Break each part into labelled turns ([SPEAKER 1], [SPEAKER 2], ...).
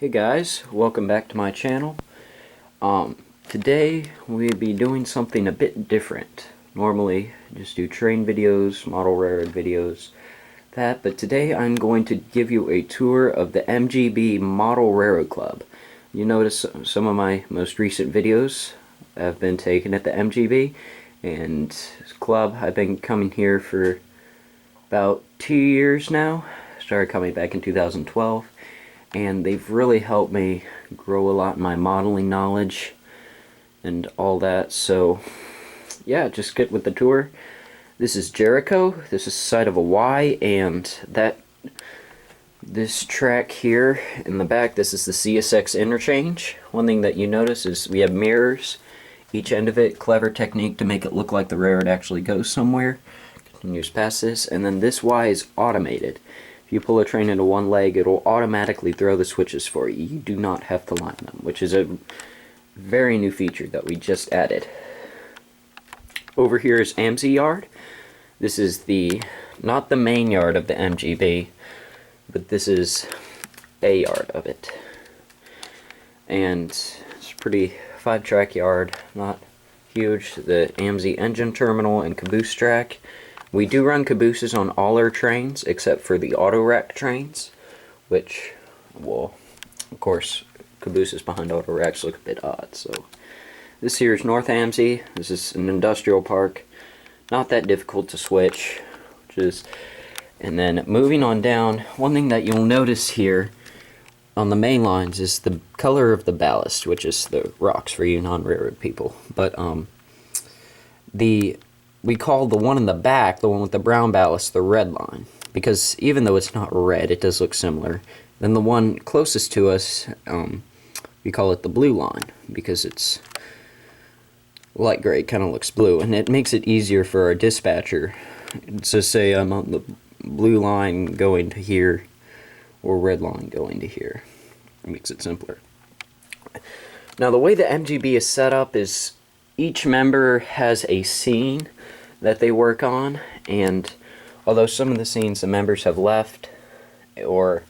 [SPEAKER 1] Hey guys, welcome back to my channel. Today we'll be doing something a bit different. Normally just do train videos, model railroad videos, but today I'm going to give you a tour of the MGB Model Railroad Club. You notice some of my most recent videos have been taken at the MGB, and this club, I've been coming here for about 2 years now. Started coming back in 2012. And they've really helped me grow a lot in my modeling knowledge and all that. So yeah, just get with the tour. This is Jericho. This is the side of a Y, and this track here in the back, this is the Csx Interchange. One thing that you notice is we have mirrors each end of it. Clever technique to make it look like the railroad actually goes somewhere. Continues past this, and then this Y is automated. If you pull a train into one leg, it'll automatically throw the switches for you. You do not have to line them, which is a very new feature that we just added. Over here is MZ Yard. This is not the main yard of the MGB, but this is a yard of it. And it's a pretty 5-track yard, not huge. The MZ engine terminal and Caboose Track. We do run cabooses on all our trains except for the auto rack trains, which, well, of course, cabooses behind auto racks look a bit odd. So this here is North Amzie. This is an industrial park, not that difficult to switch, and then moving on down, one thing that you'll notice here on the main lines is the color of the ballast, which is the rocks for you non-railroad people. But we call the one in the back, the one with the brown ballast, the red line, because even though it's not red, it does look similar. Then the one closest to us, we call it the blue line, because it's light gray, kind of looks blue, and it makes it easier for our dispatcher to say I'm on the blue line going to here, or red line going to here. It makes it simpler. Now the way the MGB is set up is each member has a scene that they work on, and although some of the scenes the members have left or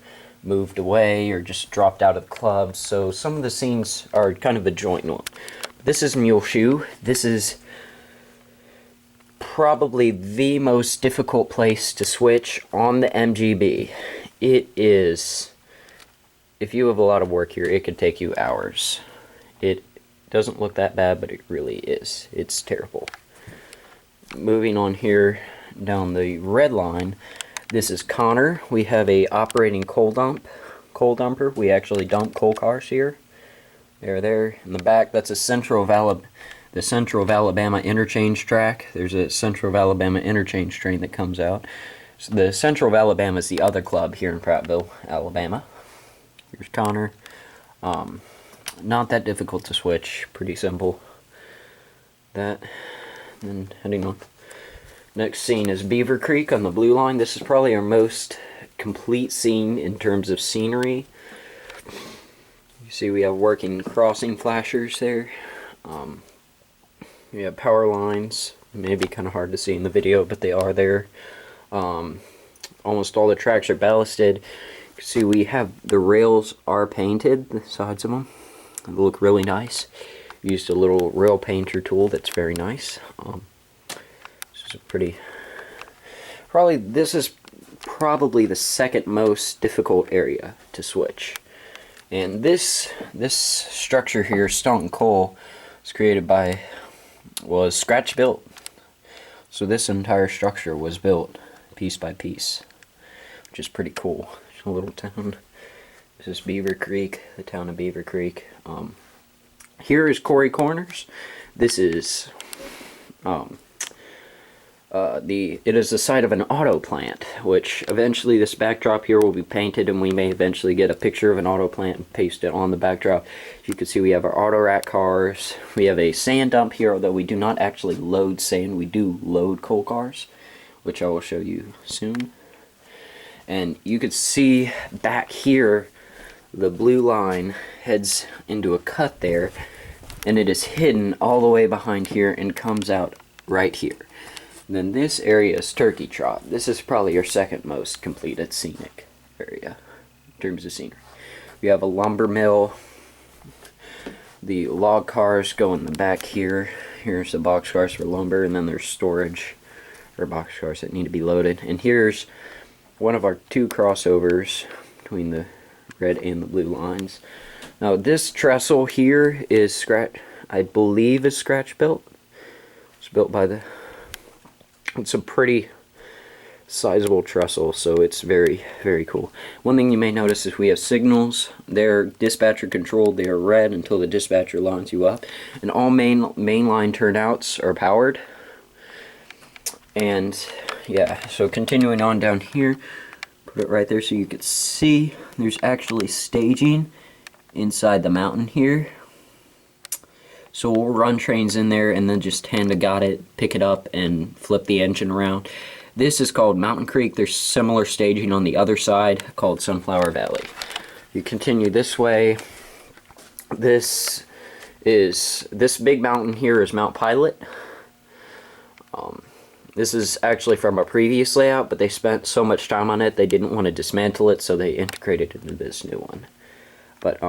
[SPEAKER 1] moved away or just dropped out of the club, so some of the scenes are kind of a joint one. This is Mule Shoe. This is probably the most difficult place to switch on the MGB. It is, if you have a lot of work here, it could take you hours. It doesn't look that bad, but it really is. It's terrible. Moving on here down the red line, this is Connor. We have a operating coal dumper. We actually dump coal cars here. They're there in the back. That's the Central of Alabama Interchange track. There's a Central of Alabama Interchange train that comes out. So the Central of Alabama is the other club here in Prattville, Alabama. Here's Connor. Not that difficult to switch, pretty simple. That, and heading on. Next scene is Beaver Creek on the blue line. This is probably our most complete scene in terms of scenery. You see we have working crossing flashers there. We have power lines. It may be kind of hard to see in the video, but they are there. Almost all the tracks are ballasted. You can see we have the rails are painted, the sides of them. They look really nice. Used a little rail painter tool that's very nice. This is probably the second most difficult area to switch. And this structure here, Stone Coal, was scratch built. So this entire structure was built piece by piece, which is pretty cool. It's a little town. This is Beaver Creek, the town of Beaver Creek. Here is Quarry Corners. This is it is the site of an auto plant, which eventually this backdrop here will be painted, and we may eventually get a picture of an auto plant and paste it on the backdrop. As you can see, we have our auto rack cars. We have a sand dump here, although we do not actually load sand. We do load coal cars, which I will show you soon. And you can see back here, the blue line heads into a cut there, and it is hidden all the way behind here and comes out right here. And then this area is Turkey Trot. This is probably your second most completed scenic area in terms of scenery. We have a lumber mill. The log cars go in the back here. Here's the box cars for lumber, and then there's storage or box cars that need to be loaded. And here's one of our 2 crossovers between the red and the blue lines. Now this trestle here is I believe is scratch built. It's built by it's a pretty sizable trestle, so it's very, very cool. One thing you may notice is we have signals. They're dispatcher controlled. They are red until the dispatcher lines you up, and all mainline turnouts are powered. And yeah, so continuing on down here, put it right there so you can see there's actually staging inside the mountain here. So we'll run trains in there and then just hand to got it, pick it up, and flip the engine around. This is called Mountain Creek. There's similar staging on the other side called Sunflower Valley. You continue this way. This big mountain here is Mount Pilot. This is actually from a previous layout, but they spent so much time on it they didn't want to dismantle it, so they integrated it into this new one. But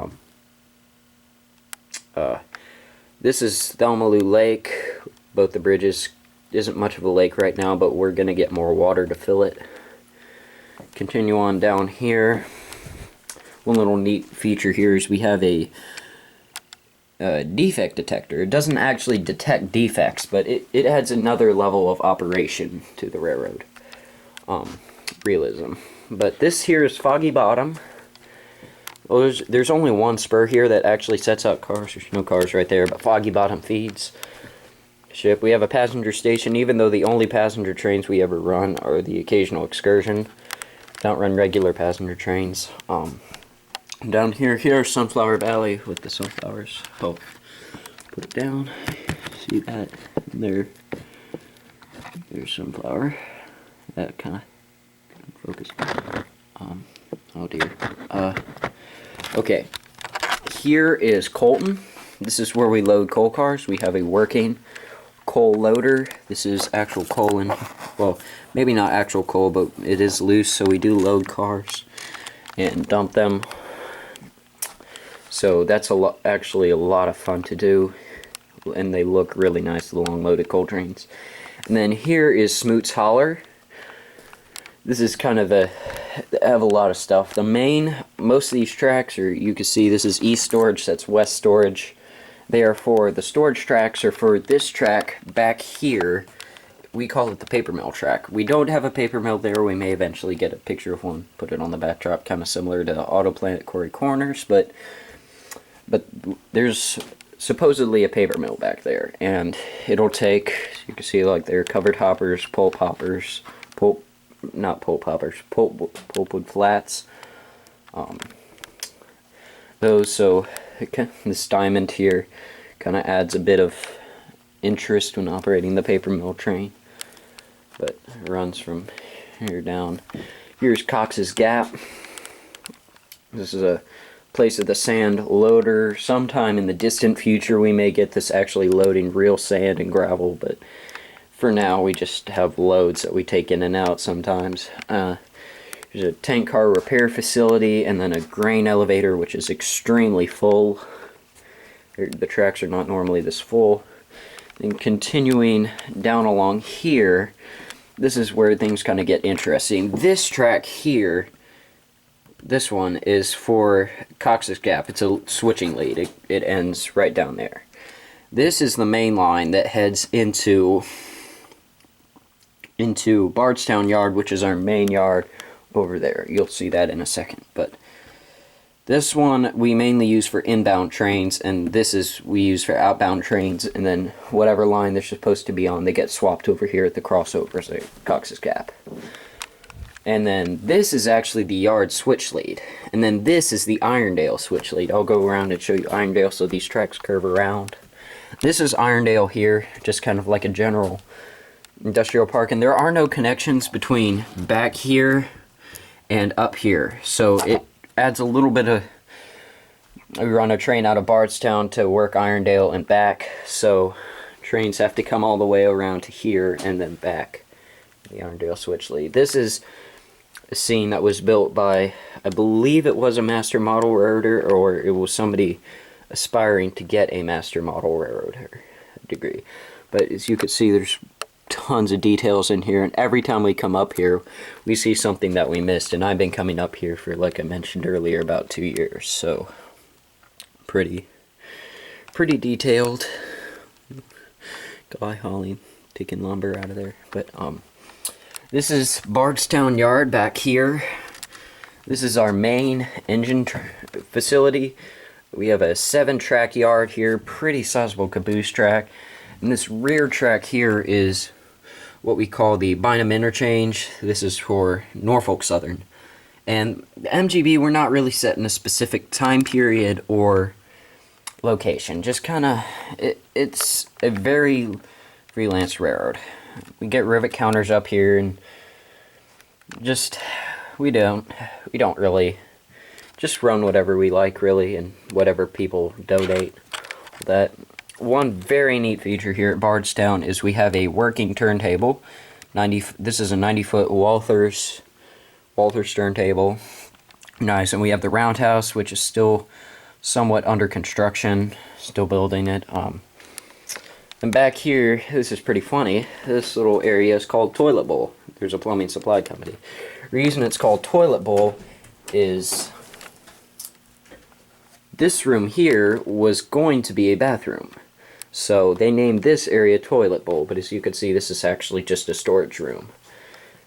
[SPEAKER 1] this is Thelmaloo Lake. Both the bridges isn't much of a lake right now, but we're gonna get more water to fill it. Continue on down here. One little neat feature here is we have a defect detector. It doesn't actually detect defects, but it adds another level of operation to the railroad realism. But this here is Foggy Bottom. Well, there's only one spur here that actually sets out cars. There's no cars right there, but Foggy Bottom feeds ship. We have a passenger station, even though the only passenger trains we ever run are the occasional excursion. Don't run regular passenger trains. Down here's Sunflower Valley with the sunflowers. Oh, put it down. See that? There's sunflower. That kind of focus. Oh dear. Okay. Here is Colton. This is where we load coal cars. We have a working coal loader. This is actual coal in, well, maybe not actual coal, but it is loose, so we do load cars and dump them. So that's actually a lot of fun to do, and they look really nice, the long loaded coal trains. And then here is Smoots Holler. This is kind of they have a lot of stuff. Most of these tracks are, you can see this is east storage, that's west storage. Therefore, the storage tracks are for this track back here. We call it the paper mill track. We don't have a paper mill there. We may eventually get a picture of one, put it on the backdrop, kind of similar to Auto Plant at Quarry Corners, but there's supposedly a paper mill back there, and it'll take, you can see like they're covered hoppers, pulp hoppers, pulpwood flats, those, so this diamond here kind of adds a bit of interest when operating the paper mill train. But it runs from here down. Here's Cox's Gap. This is a place of the sand loader. Sometime in the distant future we may get this actually loading real sand and gravel, but for now we just have loads that we take in and out sometimes. There's a tank car repair facility, and then a grain elevator, which is extremely full. The tracks are not normally this full. And continuing down along here, this is where things kind of get interesting. This track here, this one is for Cox's Gap. It's a switching lead. It ends right down there. This is the main line that heads into Bardstown Yard, which is our main yard over there. You'll see that in a second. But this one we mainly use for inbound trains, and this is we use for outbound trains, and then whatever line they're supposed to be on, they get swapped over here at the crossovers at Cox's Gap. And then this is actually the yard switch lead, and then this is the Irondale switch lead. I'll go around and show you Irondale, so these tracks curve around. This is Irondale here, just kind of like a general industrial park, and there are no connections between back here and up here, so it adds a little bit of, we run a train out of Bardstown to work Irondale and back, so trains have to come all the way around to here and then back the Irondale switch lead. This is a scene that was built by, I believe it was a master model railroader, or it was somebody aspiring to get a master model railroader degree. But as you can see, there's tons of details in here, and every time we come up here we see something that we missed. And I've been coming up here for, like I mentioned earlier, about 2 years, so pretty detailed. Guy hauling, taking lumber out of there. But this is Bardstown Yard back here. This is our main engine facility. We have a 7-track yard here, pretty sizable caboose track. And this rear track here is what we call the Bardstown Interchange. This is for Norfolk Southern. And the MGB, we're not really set in a specific time period or location. Just kind of, it's a very freelance railroad. We get rivet counters up here, and just, we don't really just run whatever we like, really, and whatever people donate. That one very neat feature here at Bardstown is we have a working turntable. This is a 90-foot Walther's turntable. Nice. And we have the roundhouse, which is still somewhat under construction, still building it. And back here, this is pretty funny. This little area is called Toilet Bowl. There's a plumbing supply company. The reason it's called Toilet Bowl is this room here was going to be a bathroom. So they named this area Toilet Bowl, but as you can see, this is actually just a storage room.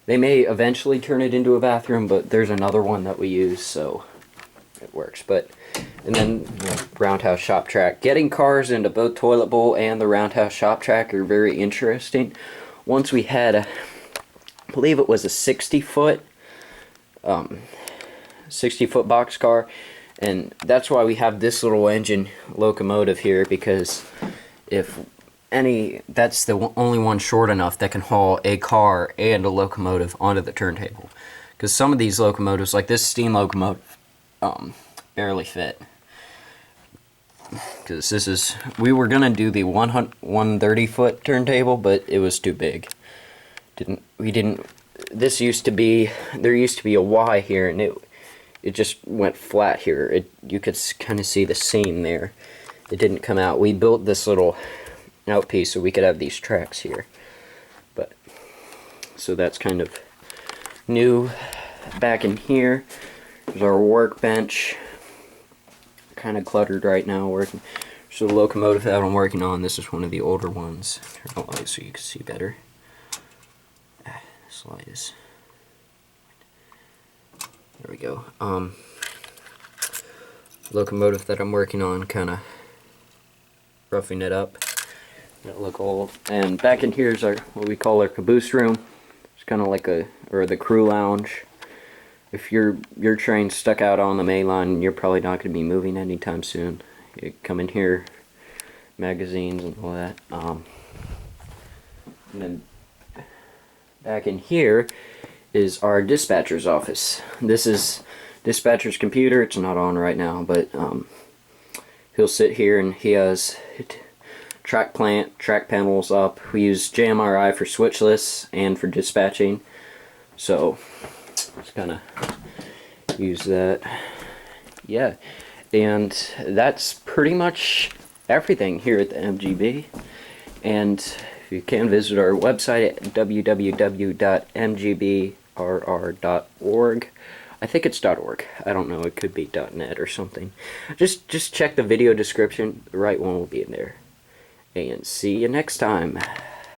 [SPEAKER 1] They may eventually turn it into a bathroom, but there's another one that we use, so it works. But and then roundhouse shop track. Getting cars into both Toilet Bowl and the roundhouse shop track are very interesting. Once we had I believe it was a 60-foot boxcar, and that's why we have this little engine locomotive here, because that's the only one short enough that can haul a car and a locomotive onto the turntable. Because some of these locomotives, like this steam locomotive, barely fit. Because we were gonna do the 130-foot turntable, but it was too big. There used to be a Y here, and it just went flat here. You could kind of see the seam there. It didn't come out. We built this little outpiece so we could have these tracks here. But so that's kind of new. Back in here is our workbench. Kind of cluttered right now. So the locomotive that I'm working on, this is one of the older ones. Turn the light so you can see better. This light is. There we go. Locomotive that I'm working on, kind of roughing it up. It'll look old. And back in here is what we call our Caboose Room. It's kind of like the crew lounge. If your train's stuck out on the main line, you're probably not going to be moving anytime soon. You come in here, magazines and all that. And then back in here is our dispatcher's office. This is dispatcher's computer. It's not on right now, but he'll sit here and he has track panels up. We use JMRI for switch lists and for dispatching, so just kind of use that. Yeah, and that's pretty much everything here at the MGB. And you can visit our website at www.mgbrr.org. I think it's .org. I don't know. It could be .net or something. Just check the video description. The right one will be in there. And see you next time.